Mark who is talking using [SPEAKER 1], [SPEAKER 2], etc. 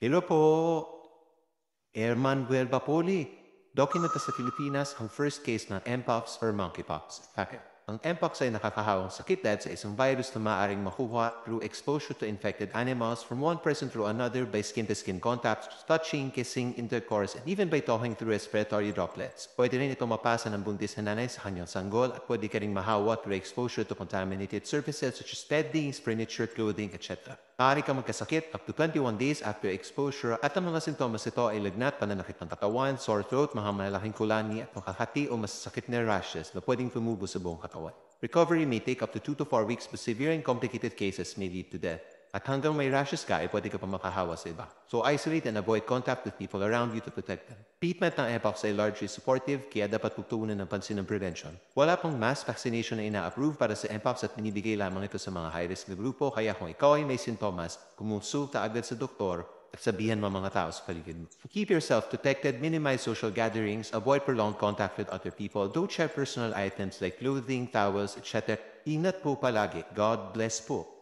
[SPEAKER 1] Hello po, Erman Bapoli. Documented sa Pilipinas ang first case ng Mpox or monkeypox. Bakit? Ang Mpox ay nakakahawang sakit dahil sa isang virus na maaaring makuha through exposure to infected animals from one person through another by skin-to-skin contact, touching, kissing, intercourse, and even by talking through respiratory droplets. Pwede rin ito mapasa ng buntis na nanay sa kanyang sanggol at pwede ka rin mahawa through exposure to contaminated surfaces such as beddings, furniture, clothing, etc. Maaari ka magkasakit up to 21 days after exposure at ang mga sintomas nito ay lagnat, pananakit ng katawan, sore throat, mga malalaking kulani at makakati o masasakit na rashes na pwedeng tumubo sa buong katawan. Recovery may take up to 2 to 4 weeks but severe and complicated cases may lead to death. At hanggang may rashes ka ay pwede ka pa makahawa sa iba. So isolate and avoid contact with people around you to protect them. Treatment ng Mpox ay largely supportive kaya dapat pagtuunan ng pansin ng prevention. Wala pang mass vaccination na ina-approve para sa Mpox at binibigay lamang ito sa mga high-risk na grupo kaya kung ikaw ay may sintomas, kumonsulta agad sa doktor at sabihan mo mga tao sa paligid mo. Keep yourself protected, minimize social gatherings, avoid prolonged contact with other people, don't share personal items like clothing, towels, etc. Ingat po palagi. God bless po.